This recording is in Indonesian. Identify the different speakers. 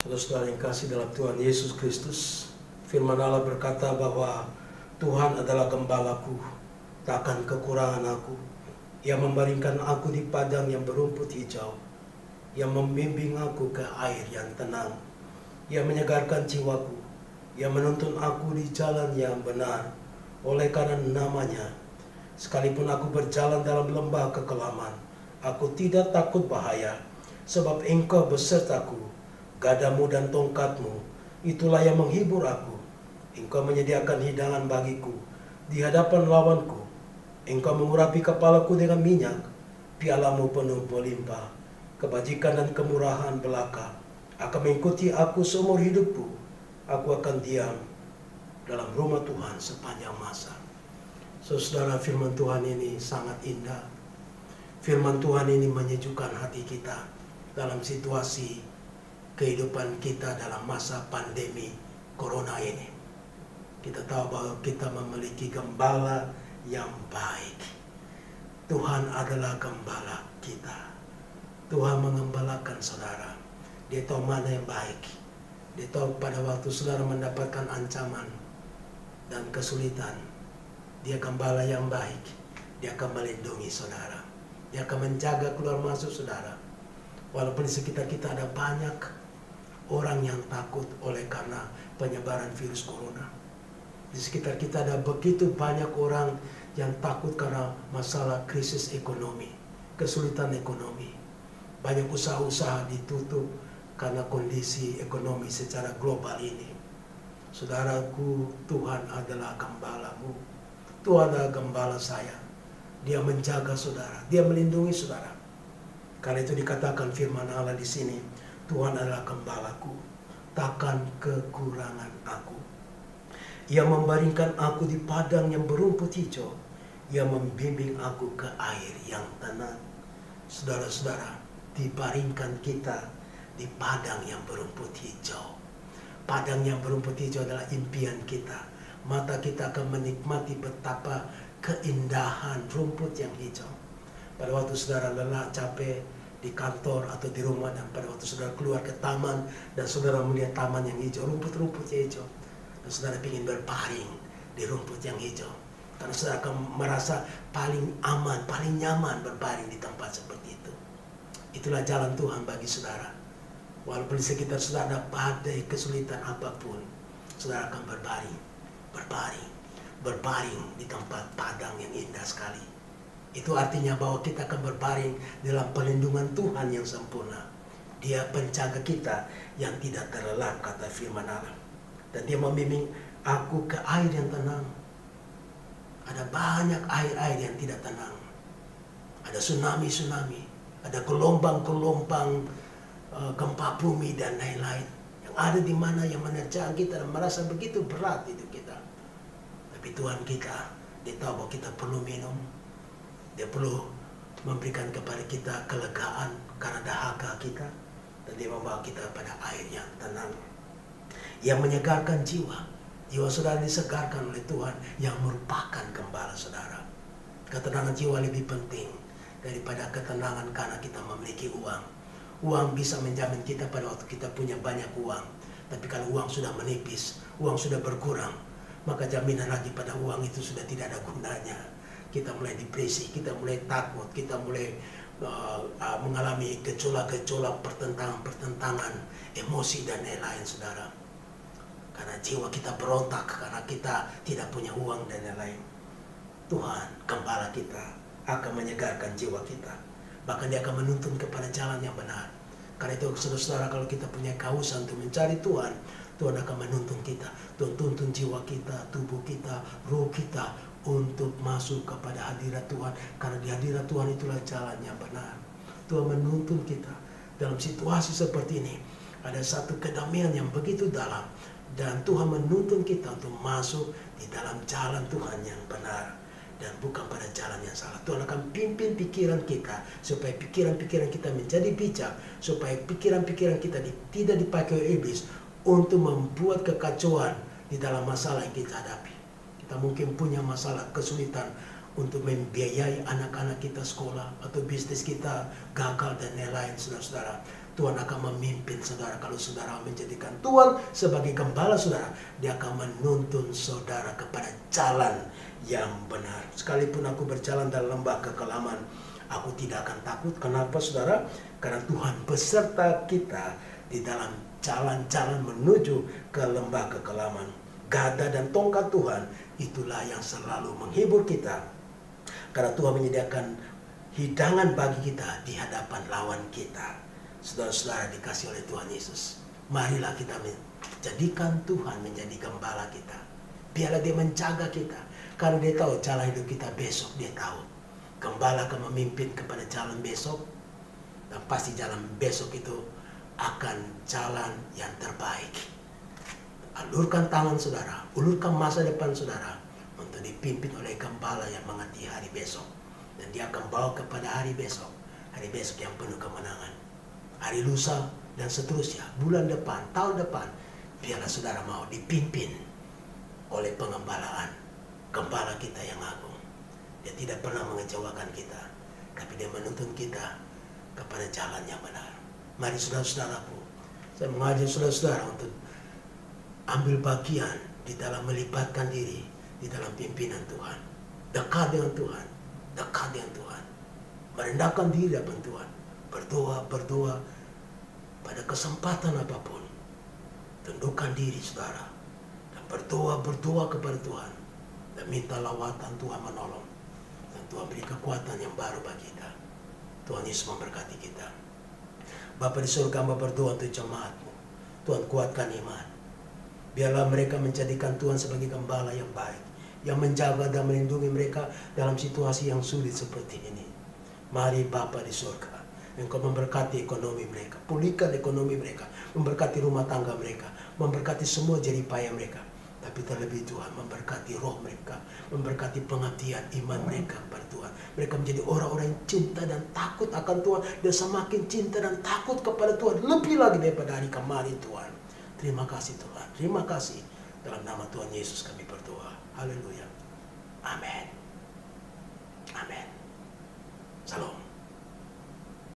Speaker 1: Saudara yang kasih dalam Tuhan Yesus Kristus, firman Allah berkata bahwa Tuhan adalah gembalaku, takkan kekurangan aku. Ia membaringkan aku di padang yang berumput hijau, Ia membimbing aku ke air yang tenang. Ia menyegarkan jiwaku, Ia menuntun aku di jalan yang benar, oleh karena namanya. Sekalipun aku berjalan dalam lembah kekelaman, aku tidak takut bahaya, sebab Engkau besertaku. Gadamu dan tongkatmu, itulah yang menghibur aku. Engkau menyediakan hidangan bagiku di hadapan lawanku. Engkau mengurapi kepalaku dengan minyak, pialamu penuh melimpah. Kebajikan dan kemurahan belaka akan mengikuti aku seumur hidupku. Aku akan diam dalam rumah Tuhan sepanjang masa. Saudara, firman Tuhan ini sangat indah. Firman Tuhan ini menyejukkan hati kita dalam situasi kehidupan kita dalam masa pandemi corona ini. Kita tahu bahwa kita memiliki gembala yang baik. Tuhan adalah gembala kita. Tuhan mengembalakan saudara. Dia tahu mana yang baik. Dia tahu pada waktu saudara mendapatkan ancaman dan kesulitan, Dia gembala yang baik. Dia akan melindungi saudara. Dia akan menjaga keluar masuk saudara. Walaupun di sekitar kita ada banyak orang yang takut oleh karena penyebaran virus corona. Di sekitar kita ada begitu banyak orang yang takut karena masalah krisis ekonomi, kesulitan ekonomi. Banyak usaha-usaha ditutup karena kondisi ekonomi secara global ini. Saudaraku, Tuhan adalah gembalamu. Tuhan adalah gembala saya. Dia menjaga saudara, Dia melindungi saudara. Karena itu dikatakan firman Allah di sini, Tuhan adalah gembalaku, takkan kekurangan aku. Ia membaringkan aku di padang yang berumput hijau. Ia membimbing aku ke air yang tenang. Saudara-saudara, dibaringkan kita di padang yang berumput hijau. Padang yang berumput hijau adalah impian kita. Mata kita akan menikmati betapa keindahan rumput yang hijau. Pada waktu saudara lelah, capek di kantor atau di rumah, dan pada waktu saudara keluar ke taman dan saudara melihat taman yang hijau, rumput-rumput yang hijau, dan saudara ingin berbaring di rumput yang hijau, karena saudara akan merasa paling aman, paling nyaman berbaring di tempat seperti itu. Itulah jalan Tuhan bagi saudara. Walaupun di sekitar saudara ada badai kesulitan apapun, saudara akan berbaring di tempat padang yang indah sekali. Itu artinya bahwa kita akan berbaring dalam perlindungan Tuhan yang sempurna. Dia penjaga kita yang tidak terlelap, kata firman Allah. Dan Dia membimbing aku ke air yang tenang. Ada banyak air-air yang tidak tenang. Ada tsunami-tsunami. Ada gelombang-gelombang gempa bumi dan lain-lain. Yang ada di mana yang menerjang kita dan merasa begitu berat hidup kita. Tapi Tuhan kita, Dia tahu bahwa kita perlu minum. Dia perlu memberikan kepada kita kelegaan karena dahaga kita. Dan Dia membawa kita pada air yang tenang. Yang menyegarkan jiwa. Jiwa saudara disegarkan oleh Tuhan yang merupakan gembala saudara. Ketenangan jiwa lebih penting daripada ketenangan karena kita memiliki uang. Uang bisa menjamin kita pada waktu kita punya banyak uang. Tapi kalau uang sudah menipis, uang sudah berkurang, maka jaminan lagi pada uang itu sudah tidak ada gunanya. Kita mulai depresi, kita mulai takut, kita mulai mengalami gejolak-gejolak, pertentangan, emosi dan lain-lain saudara. Karena jiwa kita berontak, karena kita tidak punya uang dan lain-lain. Tuhan, gembala kita, akan menyegarkan jiwa kita. Bahkan Dia akan menuntun kepada jalan yang benar. Karena itu saudara-saudara, kalau kita punya kehausan untuk mencari Tuhan, Tuhan akan menuntun kita. Tuhan tuntun jiwa kita, tubuh kita, roh kita, untuk masuk kepada hadirat Tuhan. Karena di hadirat Tuhan itulah jalan yang benar. Tuhan menuntun kita dalam situasi seperti ini. Ada satu kedamaian yang begitu dalam. Dan Tuhan menuntun kita untuk masuk di dalam jalan Tuhan yang benar. Dan bukan pada jalan yang salah. Tuhan akan pimpin pikiran kita. Supaya pikiran-pikiran kita menjadi bijak. Supaya pikiran-pikiran kita tidak dipakai oleh iblis untuk membuat kekacauan di dalam masalah yang kita hadapi. Kita mungkin punya masalah, kesulitan untuk membiayai anak-anak kita sekolah, atau bisnis kita gagal dan lain-lain, saudara-saudara. Tuhan akan memimpin saudara. Kalau saudara menjadikan Tuhan sebagai gembala saudara, Dia akan menuntun saudara kepada jalan yang benar. Sekalipun aku berjalan dalam lembah kekelaman, aku tidak akan takut. Kenapa saudara? Karena Tuhan beserta kita di dalam jalan-jalan menuju ke lembah kekelaman. Gada dan tongkat Tuhan itulah yang selalu menghibur kita. Karena Tuhan menyediakan hidangan bagi kita di hadapan lawan kita. Saudara-saudara dikasih oleh Tuhan Yesus, marilah kita menjadikan Tuhan menjadi gembala kita. Biarlah Dia menjaga kita. Kalau Dia tahu jalan hidup kita besok, Dia tahu. Gembala akan memimpin kepada jalan besok. Dan pasti jalan besok itu akan jalan yang terbaik. Alurkan tangan saudara, ulurkan masa depan saudara untuk dipimpin oleh gembala yang mengerti hari besok. Dan Dia akan bawa kepada hari besok yang penuh kemenangan. Hari lusa dan seterusnya, bulan depan, tahun depan, biarlah saudara mau dipimpin oleh pengembalaan gembala kita yang agung. Dia tidak pernah mengecewakan kita, tapi Dia menuntun kita kepada jalan yang benar. Mari saudara-saudaraku, saya mengajak saudara-saudara untuk ambil bagian di dalam melibatkan diri di dalam pimpinan Tuhan. Dekat dengan Tuhan, dekat dengan Tuhan. Merendahkan diri di hadapan Tuhan. Berdoa pada kesempatan apapun. Tundukkan diri saudara. Dan berdoa kepada Tuhan. Dan minta lawatan Tuhan menolong. Dan Tuhan beri kekuatan yang baru bagi kita. Tuhan Yesus memberkati kita. Bapa di surga, hamba berdoa untuk jemaat-Mu. Tuhan kuatkan iman. Biarlah mereka menjadikan Tuhan sebagai gembala yang baik, yang menjaga dan melindungi mereka dalam situasi yang sulit seperti ini. Mari Bapa di surga, Engkau memberkati ekonomi mereka, pulihkan ekonomi mereka, memberkati rumah tangga mereka, memberkati semua jeripaya mereka. Tapi terlebih Tuhan memberkati roh mereka, memberkati pengabdian iman mereka kepada Tuhan. Mereka menjadi orang-orang yang cinta dan takut akan Tuhan, dan semakin cinta dan takut kepada Tuhan lebih lagi daripada hari kemarin Tuhan. Terima kasih Tuhan, terima kasih. Dalam nama Tuhan Yesus kami berdoa. Haleluya. Amin.